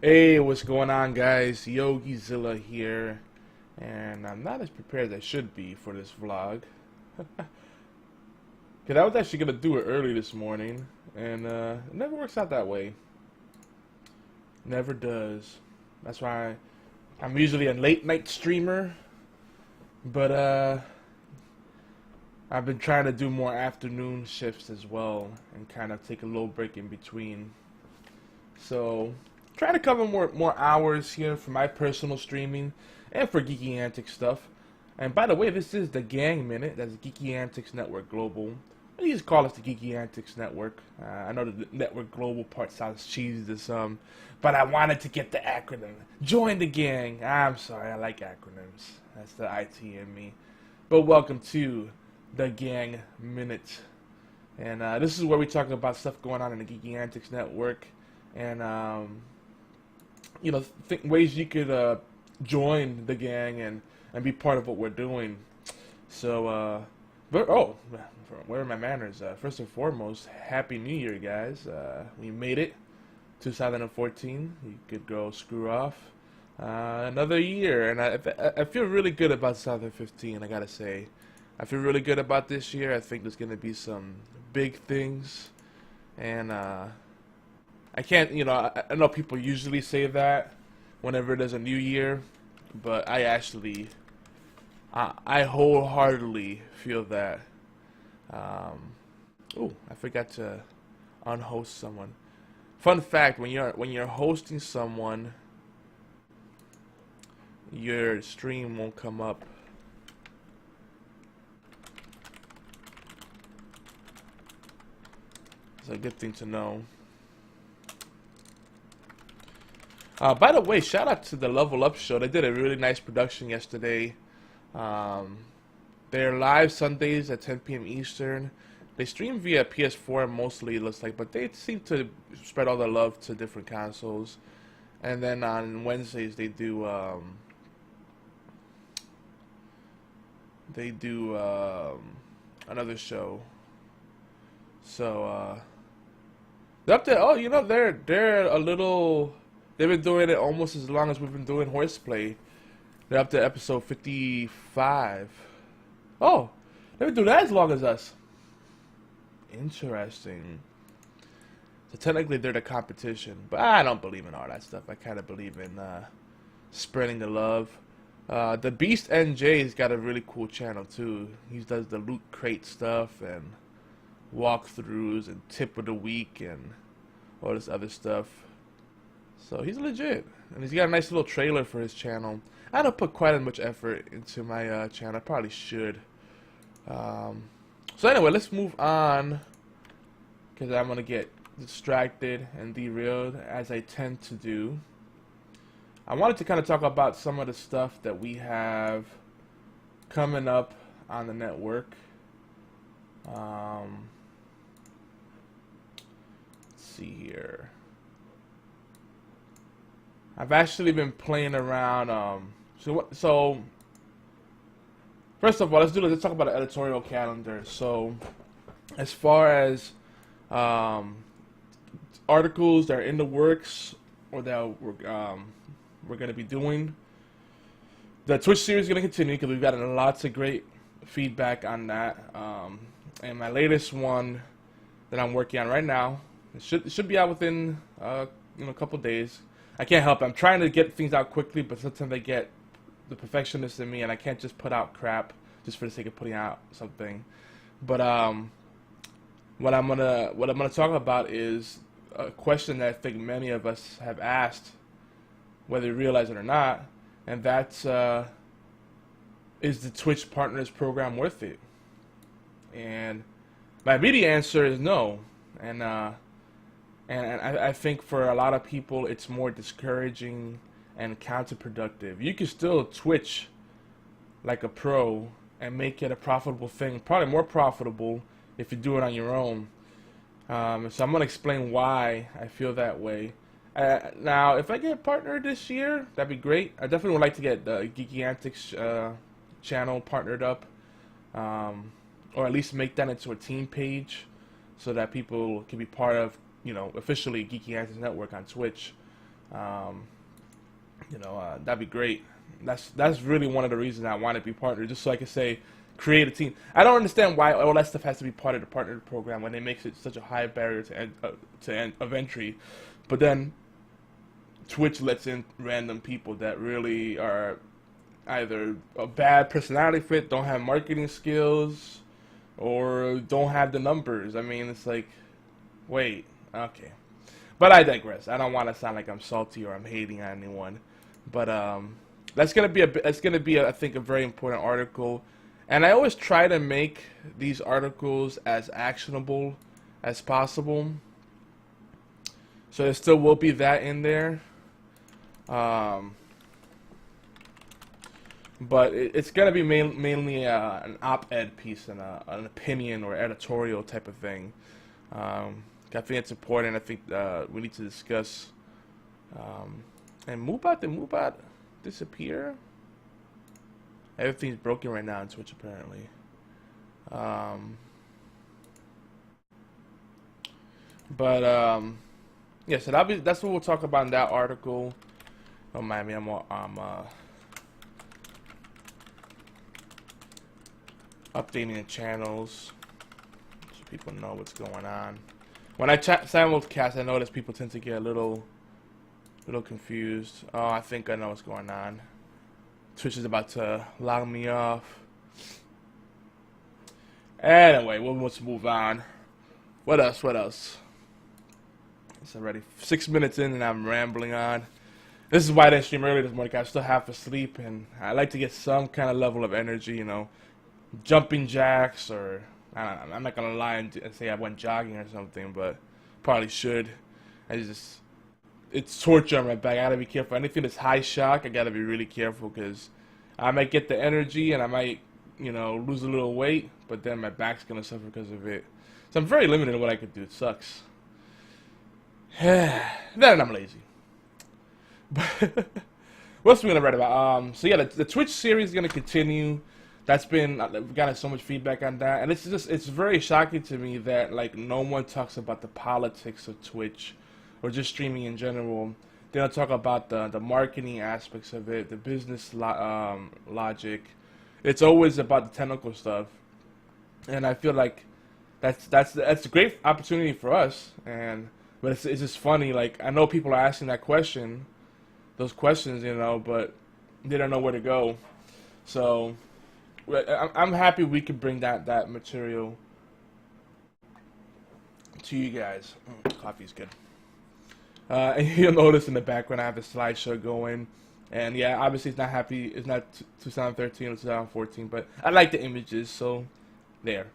Hey, what's going on, guys? YogiZilla here, and I'm not as prepared as I should be for this vlog. Cause I was actually gonna do it early this morning, and it never works out that way. Never does. That's why I'm usually a late night streamer, but I've been trying to do more afternoon shifts as well, and kind of take a little break in between. So, trying to cover more hours here for my personal streaming and for GeekyAntic stuff. And by the way, this is the Gang Minute. That's GeekyAntics Network Global. You just call us the GeekyAntics Network. I know the Network Global part sounds cheesy to some, but I wanted to get the acronym. Join the gang. I'm sorry, I like acronyms. That's the IT in me. But welcome to the Gang Minute. And this is where we talk about stuff going on in the GeekyAntics Network. And you know, ways you could join the gang and be part of what we're doing. So, where are my manners? First and foremost, Happy New Year, guys. We made it, 2014. You could go screw off. Another year, and I feel really good about 2015. I gotta say, I feel really good about this year. I think there's gonna be some big things, and I can't, you know, I know people usually say that whenever there's a new year, but I actually, I wholeheartedly feel that. Oh, I forgot to unhost someone. Fun fact: when you're hosting someone, your stream won't come up. It's a good thing to know. By the way, shout out to the Level Up show. They did a really nice production yesterday. They're live Sundays at 10 p.m. Eastern. They stream via PS4 mostly, it looks like, but they seem to spread all the love to different consoles. And then on Wednesdays they do another show. So they're up to, oh, you know, they're a little. They've been doing it almost as long as we've been doing horseplay. They're up to episode 55. Oh, they've been doing that as long as us. Interesting. So technically they're the competition, but I don't believe in all that stuff. I kind of believe in spreading the love. The Beast NJ's got a really cool channel too. He does the loot crate stuff and walkthroughs and tip of the week and all this other stuff. So he's legit, and he's got a nice little trailer for his channel. I don't put quite as much effort into my channel. I probably should. So anyway, let's move on, because I'm going to get distracted and derailed, as I tend to do. I wanted to kind of talk about some of the stuff that we have coming up on the network. Let's see here. I've actually been playing around. So first of all, let's talk about the editorial calendar. So, as far as articles that are in the works or that we're going to be doing, the Twitch series is going to continue because we've gotten lots of great feedback on that. And my latest one that I'm working on right now, it should be out within a couple days. I can't help it. I'm trying to get things out quickly, but sometimes I get the perfectionist in me, and I can't just put out crap just for the sake of putting out something. But what I'm gonna talk about is a question that I think many of us have asked, whether you realize it or not, and that's is the Twitch Partners program worth it? And my immediate answer is no. And I think for a lot of people, it's more discouraging and counterproductive. You can still Twitch like a pro and make it a profitable thing, probably more profitable if you do it on your own. So I'm going to explain why I feel that way. Now, if I get a partner this year, that'd be great. I definitely would like to get the GeekyAntics channel partnered up, or at least make that into a team page so that people can be part of, you know, officially GeekyAntics Network on Twitch. Um, that'd be great. That's really one of the reasons I want to be partnered, just so I can say, create a team. I don't understand why all that stuff has to be part of the partner program when it makes it such a high barrier of entry, but then Twitch lets in random people that really are either a bad personality fit, don't have marketing skills, or don't have the numbers. I mean, it's like, wait, okay. But I digress. I don't want to sound like I'm salty or I'm hating on anyone. But that's gonna be I think a very important article. And I always try to make these articles as actionable as possible. So there still will be that in there. But it's gonna be mainly an op-ed piece and an opinion or editorial type of thing. I think it's important. I think we need to discuss. And did Moobot disappear? Everything's broken right now on Twitch apparently. Yeah. So that's what we'll talk about in that article. Don't mind me. I'm updating the channels so people know what's going on. When I simulcast, I notice people tend to get a little confused. Oh, I think I know what's going on. Twitch is about to log me off. Anyway, let's move on. What else? It's already 6 minutes in and I'm rambling on. This is why I didn't stream earlier this morning. I still half asleep and I like to get some kind of level of energy, jumping jacks, or I don't know, I'm not gonna lie and say I went jogging or something, but probably should. It's torture on my back. I gotta be careful. Anything that's high shock, I gotta be really careful because I might get the energy and I might, lose a little weight, but then my back's gonna suffer because of it. So I'm very limited in what I could do. It sucks. Then I'm lazy. What else are we gonna write about? So yeah, the Twitch series is gonna continue. That's been, we've gotten so much feedback on that, and it's very shocking to me that no one talks about the politics of Twitch or just streaming in general. They don't talk about the marketing aspects of it, the business logic. It's always about the technical stuff, and I feel like that's a great opportunity for us. But it's just funny. I know people are asking those questions, but they don't know where to go. So I'm happy we could bring that material to you guys. Coffee's good. And you'll notice in the background I have a slideshow going. And yeah, obviously it's not 2013 or 2014, but I like the images, so there.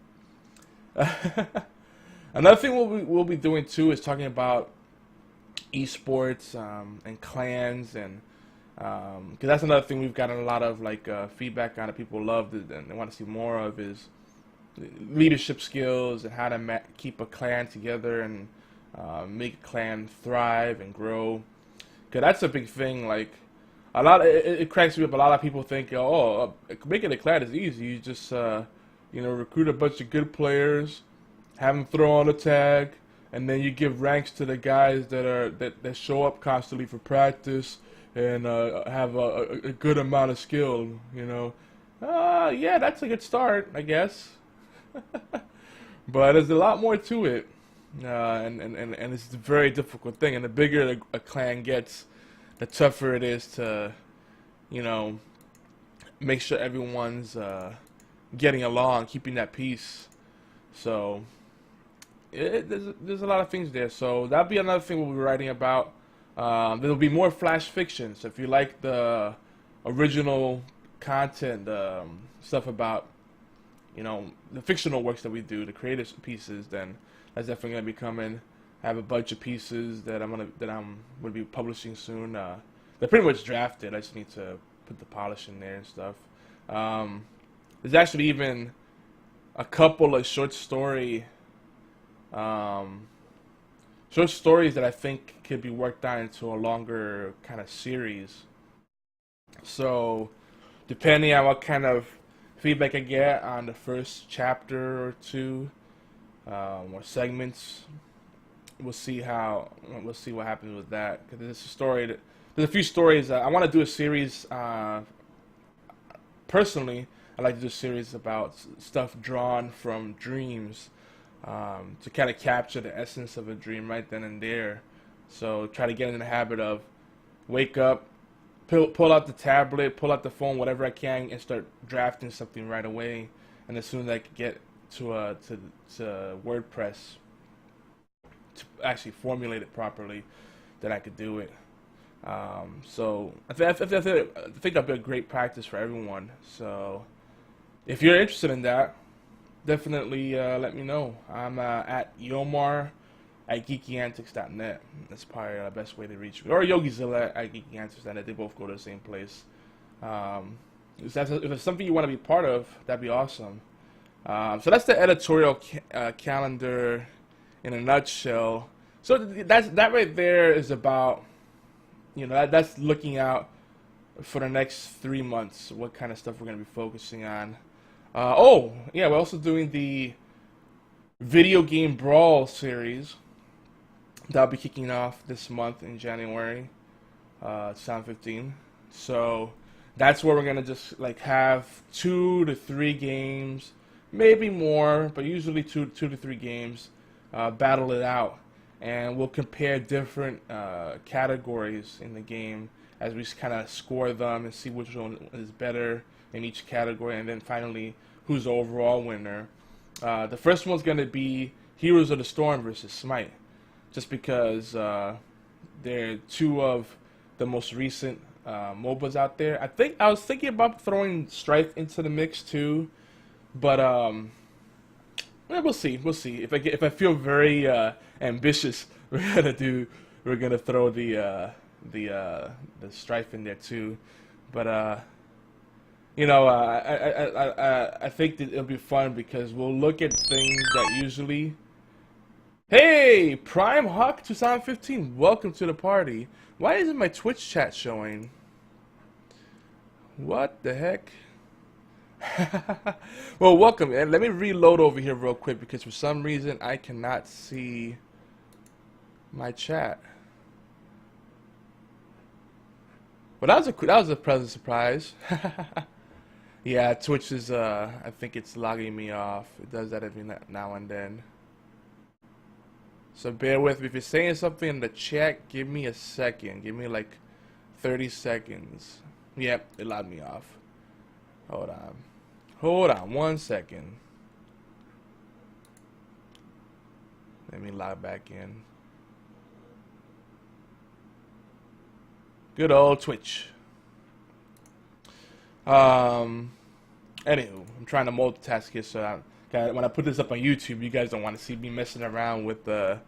Another thing we'll be doing too is talking about esports and clans, and because that's another thing we've gotten a lot of feedback on that people love and they want to see more of, is leadership skills and how to keep a clan together and make a clan thrive and grow. Because that's a big thing. It cracks me up. A lot of people think, making a clan is easy. You just recruit a bunch of good players, have them throw on a tag, and then you give ranks to the guys that show up constantly for practice and have a good amount of skill. Yeah, that's a good start, I guess. But there's a lot more to it, and it's a very difficult thing. And the bigger a clan gets, the tougher it is to, make sure everyone's getting along, keeping that peace. So there's a lot of things there. So that'll be another thing we'll be writing about. There'll be more flash fiction. So if you like the original content, stuff about the fictional works that we do, the creative pieces, then that's definitely gonna be coming. I have a bunch of pieces that I'm gonna be publishing soon. They're pretty much drafted. I just need to put the polish in there and stuff. There's actually even a couple of short stories that I think could be worked out into a longer kind of series. So, depending on what kind of feedback I get on the first chapter or two, or segments, we'll see what happens with that. Because there's a few stories. I want to do a series. Personally, I like to do a series about stuff drawn from dreams, to kind of capture the essence of a dream right then and there. So try to get in the habit of wake up, pull out the tablet, pull out the phone, whatever I can, and start drafting something right away. And as soon as I can get to WordPress to actually formulate it properly, then I could do it. So I think that'll be a great practice for everyone. So if you're interested in that, definitely let me know. I'm at Yomar@GeekyAntics.net. That's probably the best way to reach me. Or YogiZilla@GeekyAntics.net. They both go to the same place. If it's something you want to be part of, that'd be awesome. So that's the editorial calendar in a nutshell. So that right there is about, that's looking out for the next 3 months, what kind of stuff we're going to be focusing on. Oh, yeah, we're also doing the video game brawl series. That'll be kicking off this month in January, 2015. So that's where we're going to just like have 2 to 3 games, maybe more, but usually two to three games, battle it out. And we'll compare different categories in the game as we kind of score them and see which one is better in each category, and then finally who's the overall winner. The first one's going to be Heroes of the Storm versus Smite, just because they're two of the most recent MOBAs out there. I was thinking about throwing Strife into the mix too, but yeah, we'll see. If I feel very ambitious, we're gonna throw the Strife in there too. But I think that it'll be fun because we'll look at things that usually. Hey, Prime Hawk 2015, welcome to the party. Why isn't my Twitch chat showing? What the heck? Well, welcome. And let me reload over here real quick because for some reason I cannot see my chat. Well, that was a pleasant surprise. Yeah, Twitch is I think it's logging me off. It does that every now and then. So bear with me. If you're saying something in the chat, give me a second. Give me like 30 seconds. Yep, it logged me off. Hold on 1 second. Let me log back in. Good old Twitch. Anywho, I'm trying to multitask here, so when I put this up on YouTube, you guys don't want to see me messing around with the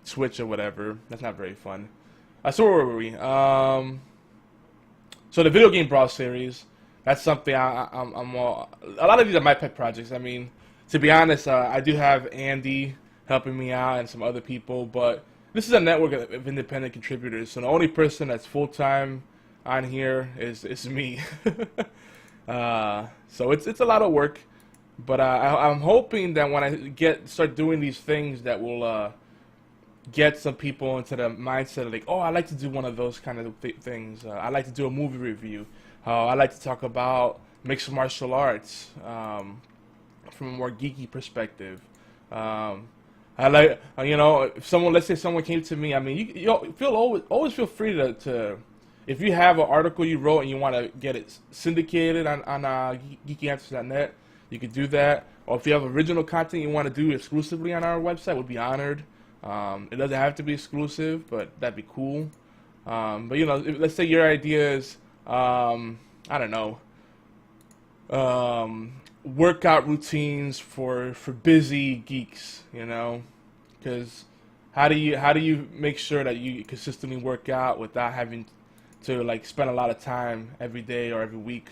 Twitch or whatever. That's not very fun. So where were we? So the video game brawl series. That's something I'm all. A lot of these are my pet projects. I mean, to be honest, I do have Andy helping me out and some other people, but this is a network of independent contributors. So the only person that's full time on here is me. So it's a lot of work, but I'm hoping that when I start doing these things, that will get some people into the mindset of like, oh, I like to do one of those kind of things. I like to do a movie review. I like to talk about mixed martial arts from a more geeky perspective. I like, if let's say someone came to me. I mean, you always feel free to if you have an article you wrote and you want to get it syndicated on GeekyAntic.net, you could do that. Or if you have original content you want to do exclusively on our website, we'd be honored. It doesn't have to be exclusive, but that'd be cool. But let's say your idea is, I don't know, workout routines for busy geeks, because how do you make sure that you consistently work out without having to like spend a lot of time every day or every week,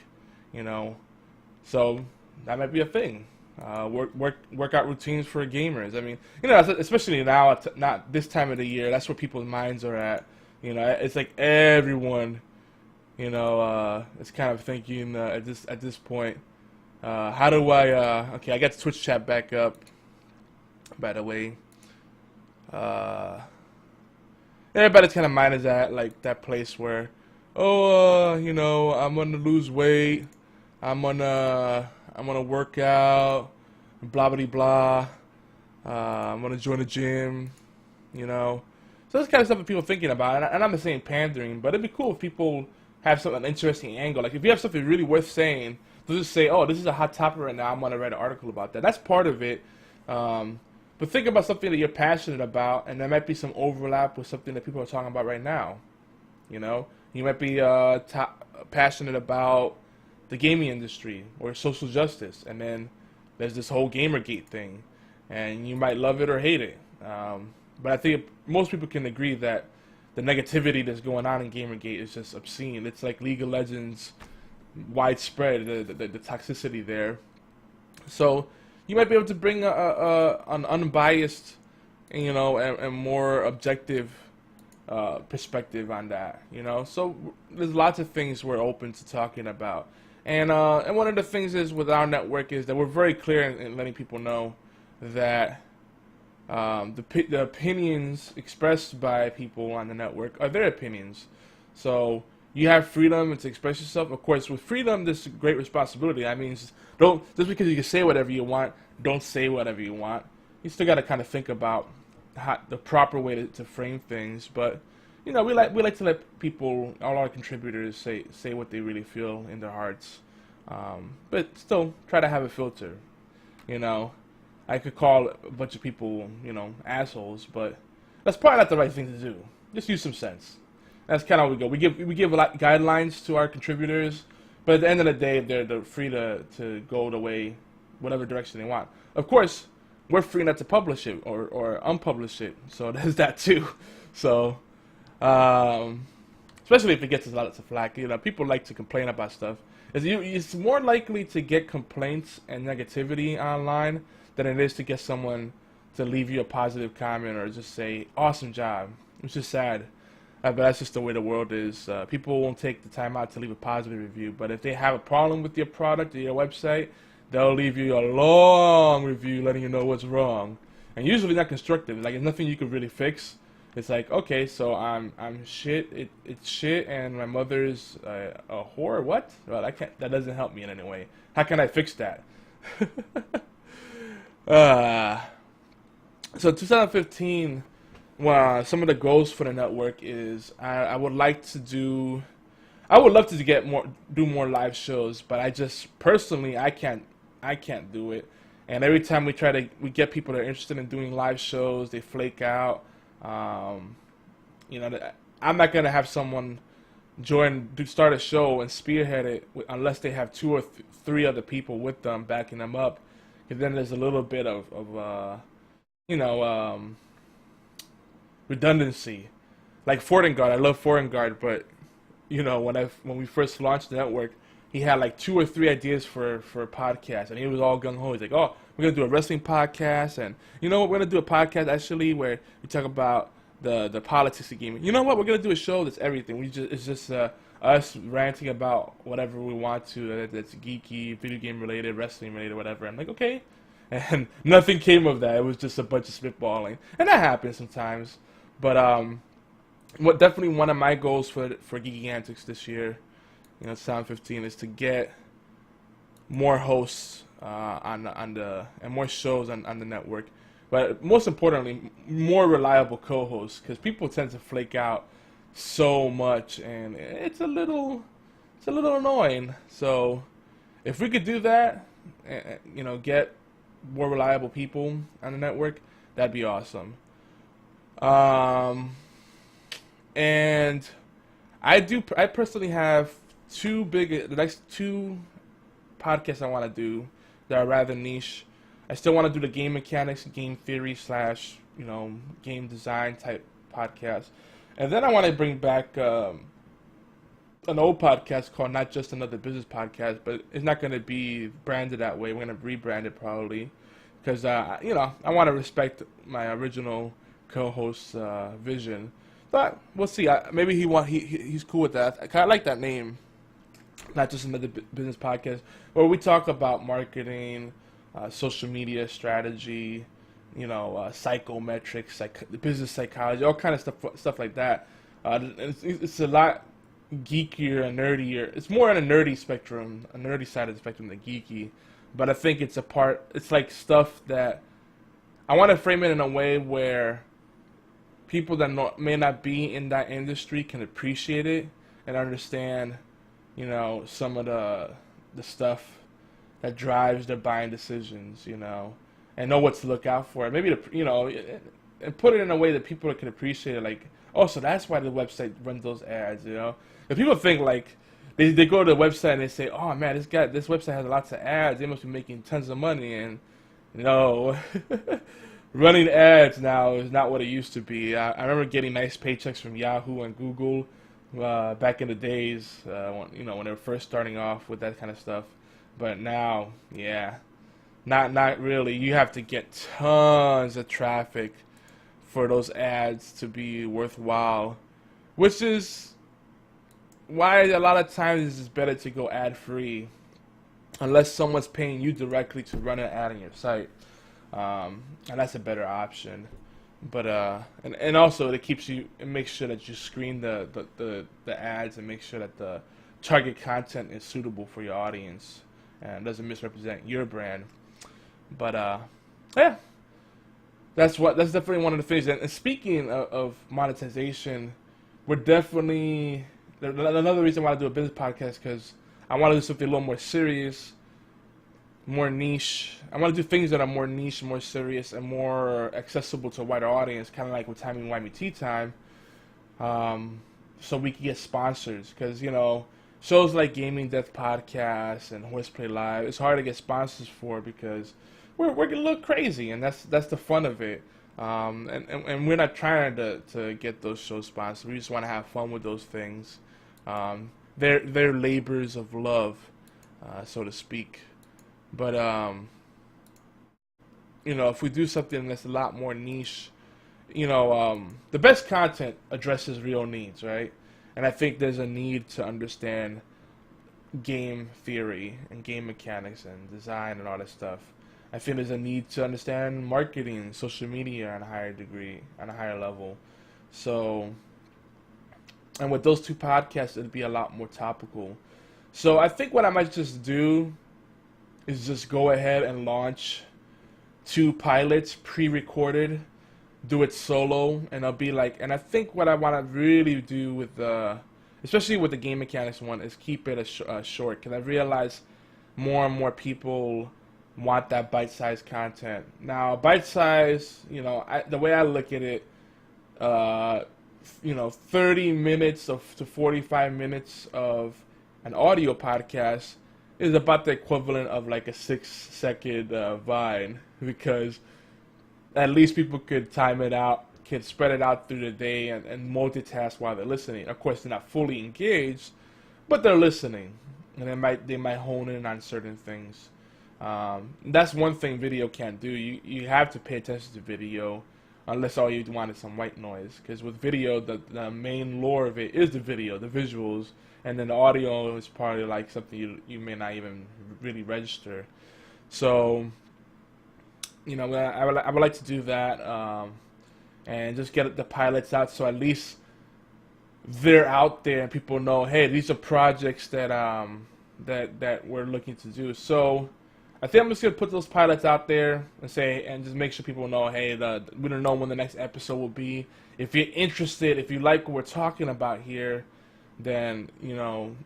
so that might be a thing. Workout routines for gamers. I mean, especially now, not this time of the year, that's where people's minds are at. It's like everyone, is kind of thinking at this point, how do I? Okay, I got the Twitch chat back up. By the way, Uh, Everybody's kind of mind is at like that place where, I'm gonna lose weight, I'm gonna work out, blah blah blah. I'm gonna join a gym, you know. So that's kind of stuff that people are thinking about, and I'm not saying pandering, but it'd be cool if people have an interesting angle. Like if you have something really worth saying, they'll just say, "Oh, this is a hot topic right now. I'm gonna write an article about that." That's part of it. But think about something that you're passionate about, and there might be some overlap with something that people are talking about right now. You know, you might be passionate about the gaming industry or social justice, and then there's this whole Gamergate thing, and you might love it or hate it. But I think most people can agree that the negativity that's going on in Gamergate is just obscene. It's like League of Legends widespread, the toxicity there. So you might be able to bring an unbiased, and more objective perspective on that. So there's lots of things we're open to talking about, and one of the things is with our network is that we're very clear in letting people know that the opinions expressed by people on the network are their opinions. So you have freedom to express yourself. Of course, with freedom, there's great responsibility. That means just because you can say whatever you want, don't say whatever you want. You still got to kind of think about the proper way to frame things. But we like to let people, all our contributors, say what they really feel in their hearts. But still try to have a filter. I could call a bunch of people, assholes, but that's probably not the right thing to do. Just use some sense. That's kind of how we go. We give a lot guidelines to our contributors, but at the end of the day, they're free to go the way, whatever direction they want. Of course, we're free not to publish it or unpublish it, so there's that too. So, especially if it gets a lot of flack, people like to complain about stuff. It's more likely to get complaints and negativity online than it is to get someone to leave you a positive comment or just say, awesome job. It's just sad. But that's just the way the world is. People won't take the time out to leave a positive review. But if they have a problem with your product or your website, they'll leave you a long review letting you know what's wrong. And usually not constructive. Like, there's nothing you could really fix. It's like, okay, so I'm shit. It's shit, and my mother's a whore. What? Well, that doesn't help me in any way. How can I fix that? So 2015, some of the goals for the network is I would love to do more live shows, but I just personally I can't do it. And every time we get people that are interested in doing live shows, they flake out. I'm not gonna have someone start a show and spearhead it unless they have 2 or 3 other people with them backing them up. And then there's a little bit of redundancy. Like Fortengard, I love Fortengard, but when we first launched the network, he had like 2 or 3 ideas for a podcast, and he was all gung ho. He's like, "Oh, we're gonna do a wrestling podcast, and you know what? We're gonna do a podcast actually where we talk about the politics of gaming. You know what? We're gonna do a show that's everything. It's just us ranting about whatever we want to. That's geeky, video game related, wrestling related, whatever." I'm like, okay, and nothing came of that. It was just a bunch of spitballing, and that happens sometimes. But definitely one of my goals for GeekyAntics this year, 2015, is to get more hosts and more shows on the network. But most importantly, more reliable co-hosts, because people tend to flake out so much, and it's a little annoying. So if we could do that, get more reliable people on the network, that'd be awesome. And I personally have the next 2 podcasts I want to do that are rather niche. I still want to do the game mechanics, game theory / game design type podcast. And then I want to bring back an old podcast called Not Just Another Business Podcast, but it's not going to be branded that way. We're going to rebrand it probably because, I want to respect my original co-host's vision. But we'll see. Maybe he's cool with that. I kind of like that name. Not Just Another Business Podcast, where we talk about marketing, social media strategy, psychometrics, business psychology, all kind of stuff like that. It's a lot geekier and nerdier. It's more on a nerdy spectrum, a nerdy side of the spectrum than geeky. But I think it's like stuff that I want to frame it in a way where people that may not be in that industry can appreciate it and understand, some of the stuff that drives their buying decisions, and know what to look out for. Maybe and put it in a way that people can appreciate it. Like, oh, so that's why the website runs those ads, If people think like they go to the website and they say, oh man, this website has lots of ads. They must be making tons of money, and running ads now is not what it used to be. I remember getting nice paychecks from Yahoo and Google back in the days when they were first starting off with that kind of stuff. But now, yeah, not really. You have to get tons of traffic for those ads to be worthwhile, which is why a lot of times it's better to go ad-free unless someone's paying you directly to run an ad on your site. And that's a better option. But and also it makes sure that you screen the ads and make sure that the target content is suitable for your audience and doesn't misrepresent your brand. But yeah, that's definitely one of the things. And speaking of monetization, we're definitely another reason why I do a business podcast, because I want to do something a little more serious, more niche. I want to do things that are more niche, more serious, and more accessible to a wider audience, kind of like with Timey Wimey Tea Time, so we can get sponsors. Because, shows like Gaming Death Podcast and Horseplay Live, it's hard to get sponsors for because we're a little crazy, and that's the fun of it. And we're not trying to get those shows sponsored. We just want to have fun with those things. They're labors of love, so to speak. But if we do something that's a lot more niche, the best content addresses real needs, right? And I think there's a need to understand game theory and game mechanics and design and all that stuff. I think there's a need to understand marketing, social media on a higher degree, on a higher level. So, and with those two podcasts, it'd be a lot more topical. So I think what I might just do is just go ahead and launch 2 pilots pre-recorded, do it solo, and I'll be like, and I think what I want to really do with especially with the game mechanics one, is keep it short, because I realize more and more people want that bite-sized content. Now, bite-size, the way I look at it, 30 minutes to 45 minutes of an audio podcast is about the equivalent of like a 6-second Vine, because at least people could time it out, could spread it out through the day and multitask while they're listening. Of course, they're not fully engaged, but they're listening, and they might hone in on certain things. That's one thing video can't do. You have to pay attention to video, unless all you want is some white noise. Because with video, the main lore of it is the video, the visuals, and then the audio is probably like something you may not even really register. So, I would like to do that, and just get the pilots out, so at least they're out there and people know, hey, these are projects that that we're looking to do. So I think I'm just gonna put those pilots out there and just make sure people know, hey, we don't know when the next episode will be. If you're interested, if you like what we're talking about here, then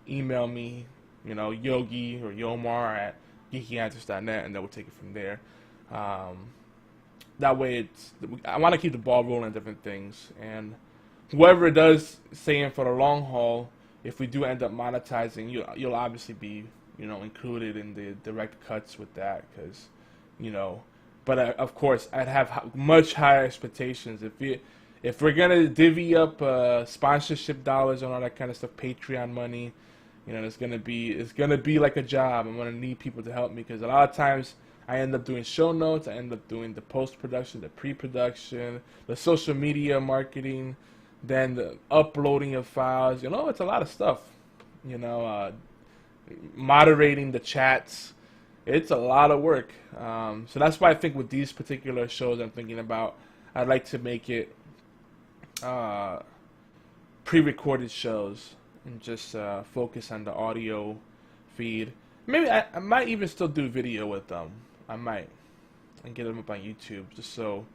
email me, Yogi or Yomar at GeekyAntic.net, and then we'll take it from there. That way, I want to keep the ball rolling on different things, and whoever does stay in for the long haul, if we do end up monetizing, you'll obviously be included in the direct cuts with that, because but of course I'd have much higher expectations if we're gonna divvy up sponsorship dollars and all that kind of stuff, Patreon money. It's gonna be like a job. I'm gonna need people to help me, because a lot of times I end up doing show notes, I end up doing the post-production, the pre-production, the social media marketing, then the uploading of files. It's a lot of stuff. Moderating the chats, it's a lot of work. So that's why I think with these particular shows I'm thinking about, I'd like to make it uh, pre-recorded shows and just focus on the audio feed. Maybe I might even still do video with them. I might, and get them up on YouTube, just so,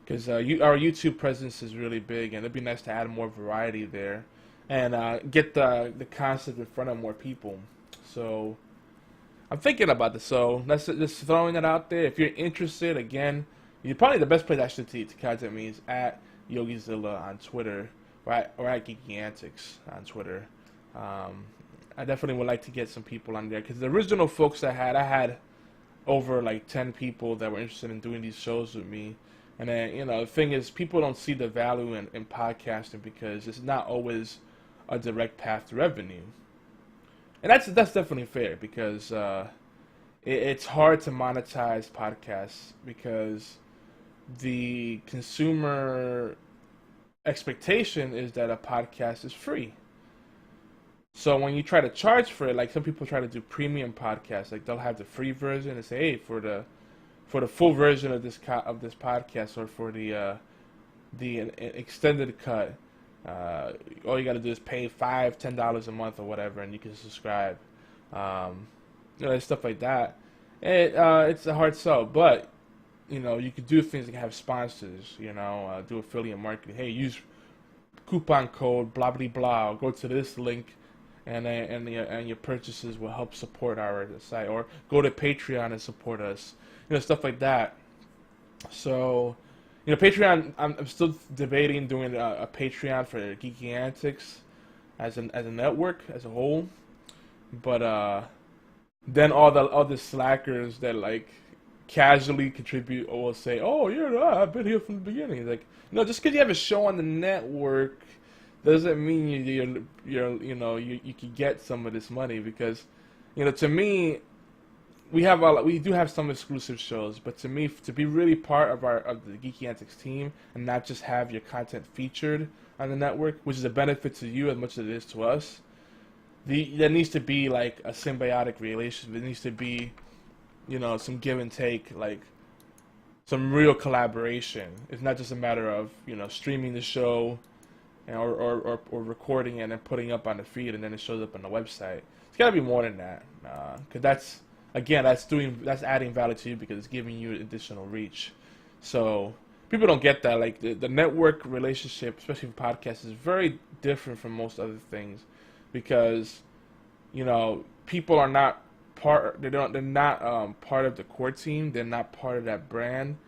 because our YouTube presence is really big, and it'd be nice to add more variety there, and get the concept in front of more people. So I'm thinking about this. So that's just throwing it out there. If you're interested, again, you're probably the best place actually to contact me is at YogiZilla on Twitter, or at GeekyAntics on Twitter. I definitely would like to get some people on there, because the original folks I had over like 10 people that were interested in doing these shows with me. And then, the thing is, people don't see the value in podcasting because it's not always a direct path to revenue. And that's definitely fair, because it's hard to monetize podcasts because the consumer expectation is that a podcast is free. So when you try to charge for it, like some people try to do premium podcasts, like they'll have the free version and say, hey, for the full version of this podcast, or for the extended cut, all you got to do is pay $5-10 a month or whatever, and you can subscribe. Stuff like that. It's a hard sell, but you could do things like have sponsors. Do affiliate marketing. Hey, use coupon code blah blah blah. Go to this link, and your purchases will help support our site, or go to Patreon and support us. Stuff like that. So, Patreon, I'm still debating doing a Patreon for GeekyAntics as a network as a whole, but then all the slackers that like casually contribute will say, oh yeah, I've been here from the beginning. Like, just because you have a show on the network doesn't mean you can get some of this money, because to me, we do have some exclusive shows, but to me, to be really part of the GeekyAntics team and not just have your content featured on the network, which is a benefit to you as much as it is to us, there needs to be like a symbiotic relationship. There needs to be some give and take, like some real collaboration. It's not just a matter of streaming the show or recording it and then putting up on the feed and then it shows up on the website. It's got to be more than that, because that's adding value to you, because it's giving you additional reach. So people don't get that. Like the network relationship, especially for podcasts, is very different from most other things, because people are not they're not part of the core team. They're not part of that brand,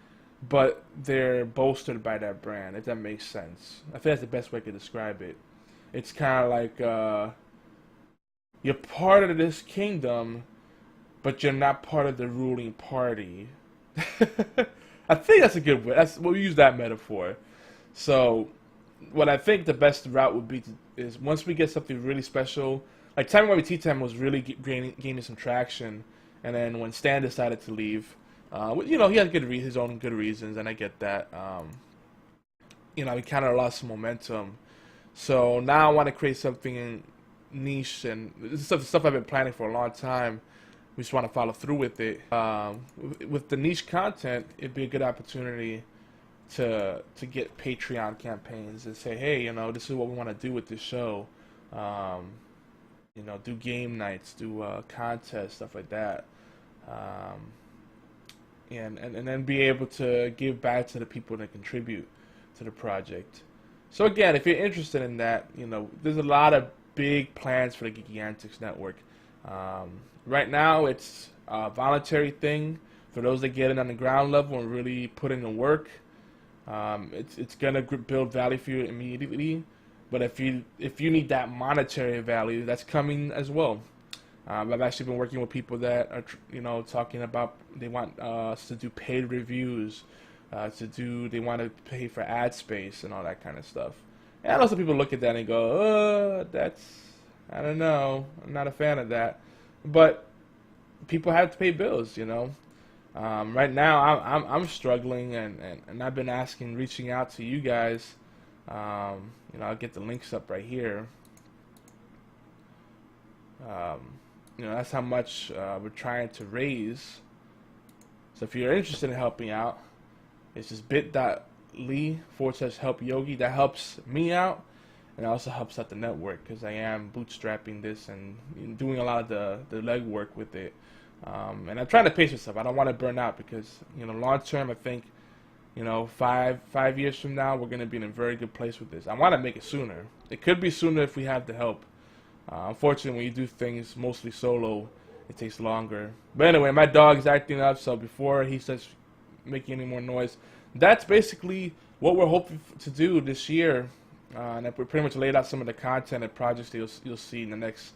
but they're bolstered by that brand, if that makes sense. I think that's the best way to describe it. It's kind of like you're part of this kingdom, but you're not part of the ruling party. I think that's a good way. We'll use that metaphor. So, what I think the best route would be is once we get something really special, like Time Why Tea Time was really gaining some traction, and then when Stan decided to leave, he had his own good reasons, and I get that. He kind of lost some momentum. So now I want to create something niche, and this is stuff I've been planning for a long time. We just want to follow through with it. With the niche content, it'd be a good opportunity to get Patreon campaigns and say, hey, this is what we want to do with this show. Do game nights, do contests, stuff like that, and then be able to give back to the people that contribute to the project. So again, if you're interested in that, there's a lot of big plans for the GeekyAntics network. Right now, it's a voluntary thing for those that get in on the ground level and really put in the work. It's gonna build value for you immediately, but if you need that monetary value, that's coming as well. I've actually been working with people that are talking about they want us to do paid reviews, they want to pay for ad space and all that kind of stuff. And I know some people look at that and go, I don't know, I'm not a fan of that. But people have to pay bills, Right now, I'm struggling, and I've been reaching out to you guys. I'll get the links up right here. that's how much we're trying to raise. So if you're interested in helping out, it's just bit.ly/help Yogi. That helps me out, and it also helps out the network because I am bootstrapping this and doing a lot of the legwork with it. And I'm trying to pace myself. I don't want to burn out because long term, I think 5 years from now, we're going to be in a very good place with this. I want to make it sooner. It could be sooner if we have the help. Unfortunately, when you do things mostly solo, it takes longer. But anyway, my dog's acting up, so before he starts making any more noise, that's basically what we're hoping to do this year. And we pretty much laid out some of the content and projects that you'll see in the next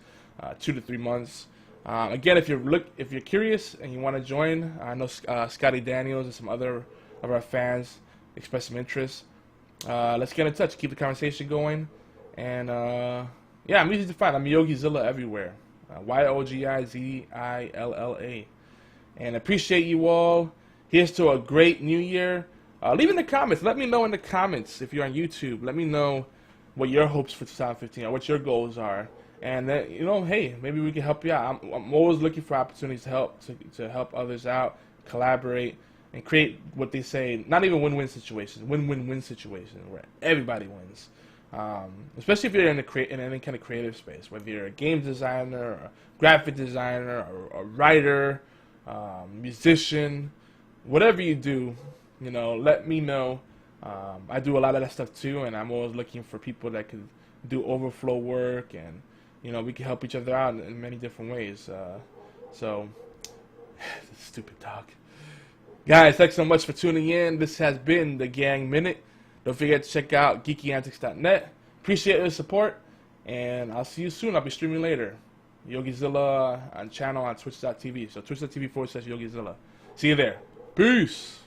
2 to 3 months. Again, if you're curious and you want to join, I know Scotty Daniels and some other of our fans expressed some interest. Let's get in touch, keep the conversation going, and yeah, I'm easy to find. I'm YogiZilla everywhere. YogiZilla. And appreciate you all. Here's to a great new year. Leave in the comments. Let me know in the comments if you're on YouTube. Let me know what your hopes for 2015 are, what your goals are. And then, hey, maybe we can help you out. I'm always looking for opportunities to help others out, collaborate, and create what they say, not even win-win situations, win-win-win situations where everybody wins. Especially if you're in any kind of creative space, whether you're a game designer, or a graphic designer, or a writer, musician, whatever you do, let me know. I do a lot of that stuff too, and I'm always looking for people that can do overflow work, and we can help each other out in many different ways. So, stupid talk. Guys, thanks so much for tuning in. This has been the Gang Minute. Don't forget to check out GeekyAntics.net. Appreciate your support, and I'll see you soon. I'll be streaming later. YogiZilla on channel on Twitch.tv. So Twitch.tv/YogiZilla. See you there. Peace.